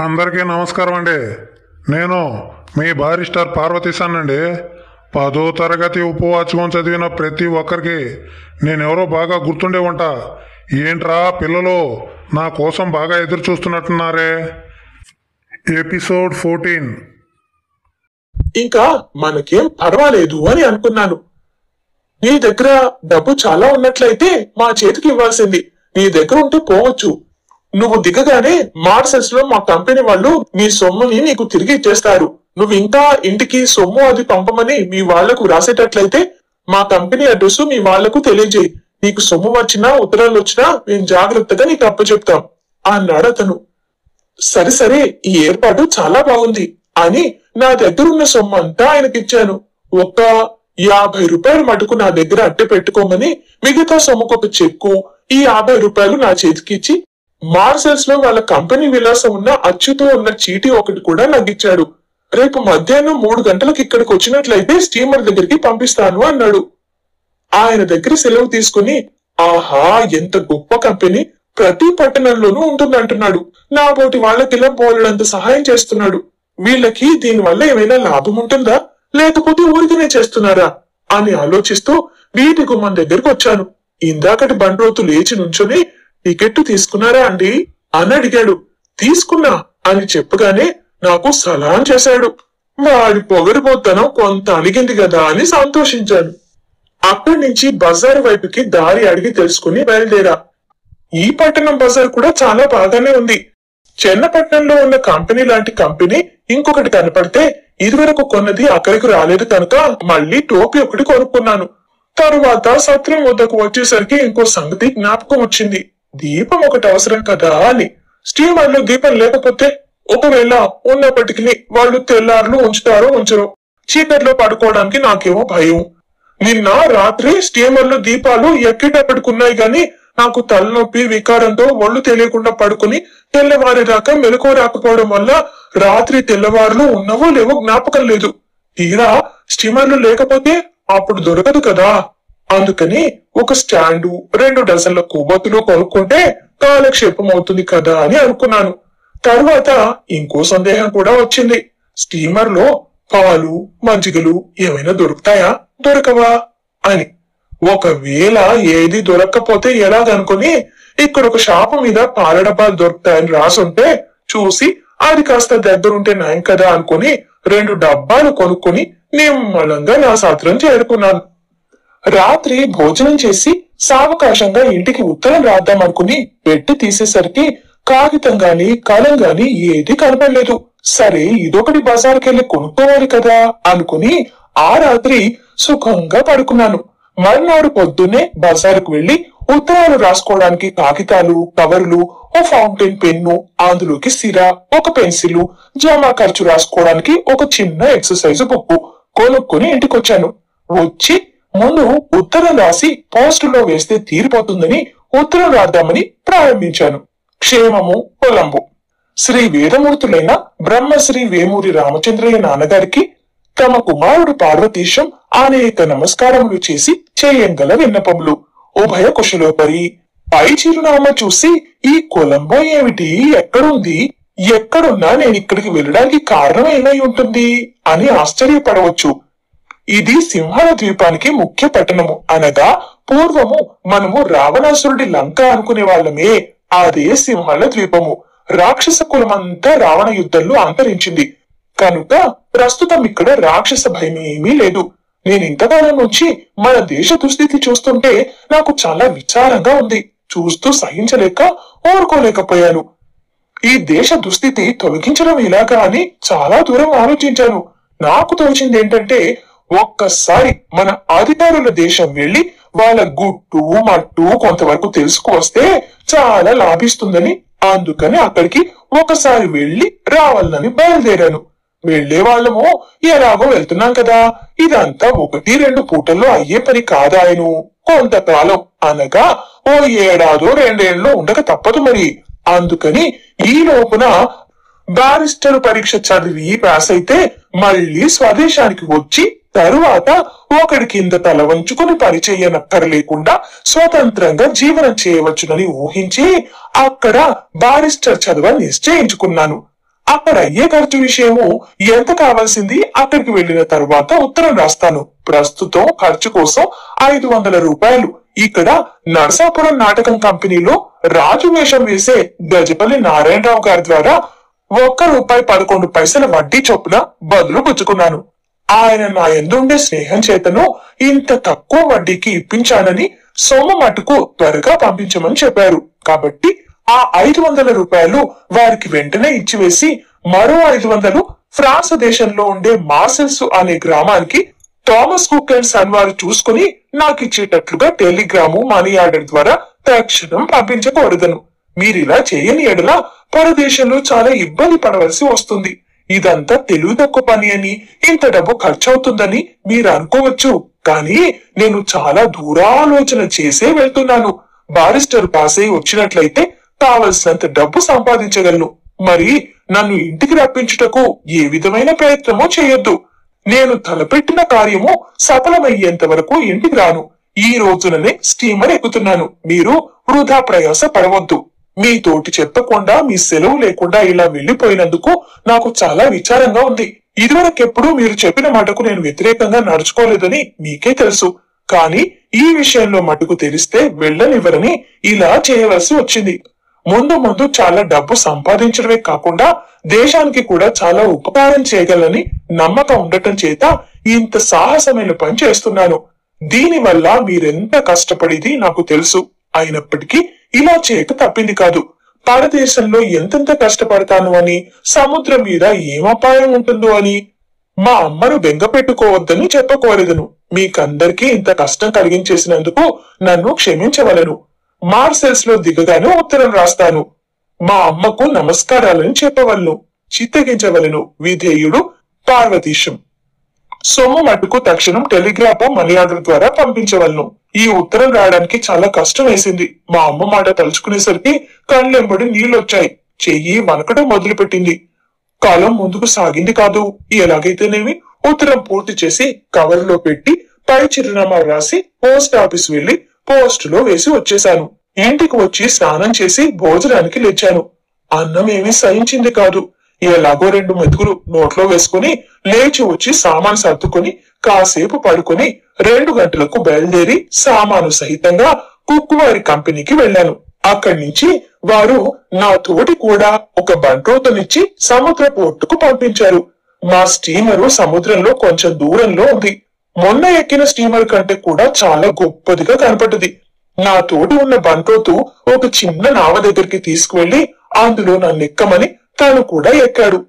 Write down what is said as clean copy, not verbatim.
అందరికీ నమస్కారం అండి. నేను మీ బారిస్టర్ పార్వతీశానండి. 10వ తరగతి ఉపవాచకం చదివిన ప్రతి ఒక్కరికి నేనెవరో బాగా గుర్తుండే ఉంటా. ఏంట్రా పిల్లలు నా కోసం బాగా ఎదురు చూస్తున్నట్టున్నారే. ఎపిసోడ్ 14. ఇంకా మనకేం పర్వాలేదు అని అనుకున్నాను. నీ దగ్గర డబ్బు చాలా ఉన్నట్లయితే మా చేతికి ఇవ్వాల్సింది. నీ దగ్గర ఉంటే పోవచ్చు. నువ్వు దిగగానే మార్సెల్స్ లో మా కంపెనీ వాళ్ళు నీ సొమ్ముని నీకు తిరిగి ఇచ్చేస్తారు. నువ్వు ఇంకా ఇంటికి సొమ్ము అది పంపమని మీ వాళ్లకు రాసేటట్లయితే మా కంపెనీ అడ్రస్ మీ వాళ్లకు తెలియజేయి. నీకు సొమ్ము వచ్చినా ఉత్తరాలు వచ్చినా మేము జాగ్రత్తగా నీకు అప్పచెప్తాం అన్నాడు అతను. సరే సరే, ఈ ఏర్పాటు చాలా బాగుంది అని నా దగ్గర ఉన్న సొమ్ము అంతా ఆయనకిచ్చాను. ఒక్క 50 రూపాయలు మటుకు నా దగ్గర అట్టె పెట్టుకోమని మిగతా సొమ్ముకు ఒక చెక్కు, ఈ 50 రూపాయలు నా చేతికిచ్చి మార్సెల్స్ లో వాళ్ళ కంపెనీ విలాసం ఉన్న అచ్చుతో ఉన్న చీటీ ఒకటి కూడా నగ్గిచ్చాడు. రేపు మధ్యాహ్నం 3 గంటలకు ఇక్కడికి వచ్చినట్లయితే స్టీమర్ దగ్గరికి పంపిస్తాను అన్నాడు. ఆయన దగ్గర సెలవు తీసుకుని, ఆహా ఎంత గొప్ప కంపెనీ, ప్రతి పట్టణంలోనూ ఉంటుందంటున్నాడు. నా పోటీ వాళ్ళకిలా పోలడంత సహాయం చేస్తున్నాడు. వీళ్ళకి దీనివల్ల ఏమైనా లాభం ఉంటుందా, లేకపోతే ఊరికనే చేస్తున్నారా అని ఆలోచిస్తూ వీటి గుమ్మం దగ్గరకు వచ్చాను. ఇందాకటి బండ్రోతు లేచి నుంచొని, టికెట్ తీసుకున్నారా అండి అని అడిగాడు. తీసుకున్నా అని చెప్పగానే నాకు సలాం చేశాడు. వాడి పొగరిపోతనం కొంత అలిగింది కదా అని సంతోషించాను. అక్కడి నుంచి బజార్ వైపుకి దారి అడిగి తెలుసుకుని బయలుదేరా. ఈ పట్టణం బజార్ కూడా చాలా బాగానే ఉంది. చెన్నపట్నంలో ఉన్న కంపెనీ లాంటి కంపెనీ ఇంకొకటి కనపడితే ఇదివరకు కొన్నది అక్కడికి రాలేదు కనుక మళ్ళీ టోపీ ఒకటి కొనుక్కున్నాను. తరువాత సత్రం వద్దకు వచ్చేసరికి ఇంకో సంగతి జ్ఞాపకం వచ్చింది. దీపం ఒకటి అవసరం కదా అని. స్టీమర్ లో దీపం లేకపోతే ఒకవేళ ఉన్నప్పటికీ వాళ్ళు తెల్లారులు ఉంచుతారో ఉంచరు. చీకట్లో పడుకోవడానికి నాకేమో భయం. నిన్న రాత్రి స్టీమర్ లో దీపాలు ఎక్కేటప్పటికున్నాయి గాని నాకు తలనొప్పి వికారంతో ఒళ్ళు తెలియకుండా పడుకుని తెల్లవారేదాకా మెలకువ రాకపోవడం వల్ల రాత్రి తెల్లవారులు ఉన్నవో లేవో జ్ఞాపకం లేదు. తీరా స్టీమర్లు లేకపోతే అప్పుడు దొరకదు కదా. అందుకని ఒక స్టాండు 2 డజన్ల కొవ్వొత్తులు కొనుక్కుంటే కాలక్షేపం అవుతుంది కదా అని అనుకున్నాను. తరువాత ఇంకో సందేహం కూడా వచ్చింది. స్టీమర్ లో పాలు మజ్జిగలు ఏమైనా దొరుకుతాయా దొరకవా అని. ఒకవేళ ఏది దొరక్కపోతే ఎలాగనుకుని ఇక్కడ ఒక షాపు మీద పాల డబ్బాలు దొరుకుతాయని రాసుంటే చూసి అది కాస్త దగ్గరుంటే నయం కదా అనుకుని 2 డబ్బాలు కొనుక్కొని నిమ్మలంగా నా సత్రం చేరుకున్నాను. రాత్రి భోజనం చేసి సావకాశంగా ఇంటికి ఉత్తరం రాద్దామనుకుని పెట్టి తీసేసరికి కాగితం గాని కలం గాని ఏది కనపడలేదు. సరే ఇదొకటి బజార్కెళ్లి కొనుక్కోవాలి కదా అనుకుని ఆ రాత్రి సుఖంగా పడుకున్నాను. మర్నాడు పొద్దున్నే బజారుకు వెళ్లి ఉత్తరాలు రాసుకోవడానికి కాగితాలు, కవర్లు, ఓ ఫౌంటైన్ పెన్ను, అందులోకి సిరా, ఒక పెన్సిల్, జమా ఖర్చు రాసుకోవడానికి ఒక చిన్న ఎక్సర్సైజ్ బుక్ కొనుక్కొని ఇంటికొచ్చాను. వచ్చి ముందు ఉత్తరం రాసి పోస్టులో వేస్తే తీరిపోతుందని ఉత్తరం రాద్దామని ప్రారంభించాను. క్షేమము కొలంబు. శ్రీ వేదమూర్తులైన బ్రహ్మశ్రీ వేమూరి రామచంద్రయ్య నాన్నగారికి తమ కుమారుడు పార్వతీశం అనేక నమస్కారములు చేసి చేయంగల విన్నపములు. ఉభయ కుశలోపరి. పై చిరునామా చూసి ఈ కొలంబో ఏమిటి, ఎక్కడుంది, ఎక్కడున్నా నేను ఇక్కడికి వెళ్ళడానికి కారణం ఏమై ఉంటుంది అని ఆశ్చర్యపడవచ్చు. ఇది సింహళ ద్వీపానికి ముఖ్య పట్టణము. అనగా పూర్వము మనము రావణాసురుడి లంక అనుకునే వాళ్ళమే. అదే సింహళ ద్వీపము. రాక్షస కులమంతా రావణ యుద్ధంలో అంతరించింది కనుక ప్రస్తుతం ఇక్కడ రాక్షస భయమేమీ లేదు. నేను ఇంతకాలం నుంచి మన దేశ దుస్థితి చూస్తుంటే నాకు చాలా విచారంగా ఉంది. చూస్తూ సహించలేక ఓరుకోలేకపోయాను. ఈ దేశ దుస్థితి తొలగించడం ఎలాగా అని చాలా దూరం ఆలోచించాను. నాకు తోచింది ఏంటంటే ఒక్కసారి మన అధికారుల దేశం వెళ్లి వాళ్ళ గుట్టు మట్టు కొంతవరకు తెలుసుకువస్తే చాలా లాభిస్తుందని, అందుకని అక్కడికి ఒకసారి వెళ్లి రావాలని బయలుదేరాను. వెళ్లే వాళ్ళము ఎలాగో వెళ్తున్నాం కదా, ఇదంతా 1-2 పూటల్లో అయ్యే పని కాదాయను. కొంతకాలం అనగా ఓ 1-2 ఏళ్లు ఉండక తప్పదు మరి. అందుకని ఈ లోపున బారిస్టర్ పరీక్ష చదివి పాస్ అయితే మళ్లీ స్వదేశానికి వచ్చి తరువాత ఒకడి కింద తల వంచుకుని పని చేయనక్కర్లేకుండా స్వతంత్రంగా జీవనం చేయవచ్చునని ఊహించి అక్కడ బారిస్టర్ చదువు నిశ్చయించుకున్నాను. అక్కడ అయ్యే ఖర్చు విషయము ఎంత కావాల్సింది అక్కడికి వెళ్లిన తర్వాత ఉత్తరం రాస్తాను. ప్రస్తుతం ఖర్చు కోసం 500 రూపాయలు. ఇక్కడ నరసాపురం నాటకం కంపెనీలో రాజు వేషం వేసే గజపల్లి నారాయణరావు గారి ద్వారా ₹1.11 వడ్డీ చొప్పున బదులు పుచ్చుకున్నాను. ఆయన నా ఎందుండే స్నేహం చేతను ఇంత తక్కువ వడ్డీకి ఇప్పించానని సొమ్ము మటుకు త్వరగా పంపించమని చెప్పారు. కాబట్టి ఆ 500 రూపాయలు వారికి వెంటనే ఇచ్చివేసి మరో 500 ఫ్రాన్స్ దేశంలో ఉండే మార్సెల్స్ అనే గ్రామానికి థామస్ కుక్ అండ్ సన్ వారు చూసుకుని నాకిచ్చేటట్లుగా టెలిగ్రాము మనీ ఆర్డర్ ద్వారా తక్షణం పంపించకూడదను. మీరిలా చేయని ఎడల పరదేశంలో చాలా ఇబ్బంది పడవలసి వస్తుంది. ఇదంతా తెలివి తక్కువ పని అని, ఇంత డబ్బు ఖర్చవుతుందని మీరు అనుకోవచ్చు. కానీ నేను చాలా దూరాలోచన చేసే వెళ్తున్నాను. బారిస్టర్ పాస్ అయి వచ్చినట్లయితే కావలసినంత డబ్బు సంపాదించగలను. మరి నన్ను ఇంటికి రప్పించుటకు ఏ విధమైన ప్రయత్నమో చేయొద్దు. నేను తలపెట్టిన కార్యము సఫలమయ్యేంత వరకు ఇంటికి రాను. ఈ రోజుననే స్టీమర్ ఎక్కుతున్నాను. మీరు వృధా ప్రయాస పడవద్దు. మీతోటి చెప్పకుండా మీ సెలవు లేకుండా ఇలా వెళ్లిపోయినందుకు నాకు చాలా విచారంగా ఉంది. ఇదివరకెప్పుడు మీరు చెప్పిన మాటకు నేను వ్యతిరేకంగా నడుచుకోలేదని మీకే తెలుసు. కానీ ఈ విషయంలో మటుకు తెలిస్తే వెళ్ళనివ్వరని ఇలా చేయవలసి వచ్చింది. ముందు ముందు చాలా డబ్బు సంపాదించడమే కాకుండా దేశానికి కూడా చాలా ఉపకారం చేయగలని నమ్మకం ఉండటం చేత ఇంత సాహసమైన పని చేస్తున్నాను. దీనివల్ల మీరెంత కష్టపడేది నాకు తెలుసు. అయినప్పటికీ ఇలా చేయక తప్పింది కాదు. భారతదేశంలో ఎంతెంత కష్టపడతాను అని, సముద్రం మీద ఏం అపాయం ఉంటుందో అని మా అమ్మను బెంగ పెట్టుకోవద్దని చెప్పకోరదను. మీకందరికీ ఇంత కష్టం కలిగించేసినందుకు నన్ను క్షమించవలను. మార్సెల్స్ లో దిగగానే ఉత్తరం రాస్తాను. మా అమ్మకు నమస్కారాలని చెప్పవలను. చిత్తగించవలను. విధేయుడు పార్వతీశం. సొమ్ము మటుకు తక్షణం టెలిగ్రాఫ్ మనీ ఆర్డర్ ద్వారా పంపించవలను. ఈ ఉత్తరం రాయడానికి చాలా కష్టం వేసింది. మా అమ్మ మాట తలుచుకునేసరికి కళ్ళెంబడి నీళ్లొచ్చాయి. చెయ్యి వనకడం మొదలుపెట్టింది. కాలం ముందుకు సాగింది కాదు. ఎలాగైతేనేమి ఉత్తరం పూర్తి చేసి కవర్లో పెట్టి పై చిరునామా రాసి పోస్ట్ ఆఫీస్ వెళ్లి పోస్టులో వేసి వచ్చేశాను. ఇంటికి వచ్చి స్నానం చేసి భోజనానికి లేచాను. అన్నం ఏమీ సహించింది కాదు. ఎలాగో 2 మెతుకులు నోట్లో వేసుకుని లేచి వచ్చి సామాను సర్దుకొని కాసేపు పడుకొని 2 గంటలకు బయలుదేరి సామాను సహితంగా కుక్కువారి కంపెనీకి వెళ్లాను. అక్కడి నుంచి వారు నా తోటి కూడా ఒక బంట్రోతనిచ్చి సముద్ర పోర్టుకు పంపించారు. మా స్టీమరు సముద్రంలో కొంచెం దూరంలో ఉంది. మొన్న ఎక్కిన స్టీమర్ కంటే కూడా చాలా గొప్పదిగా కనపడ్డది. నా తోటి ఉన్న బంట్రోతు ఒక చిన్న నావ దగ్గరికి తీసుకువెళ్లి అందులో నన్ను ఎక్కమని తను కూడా ఎక్కాడు.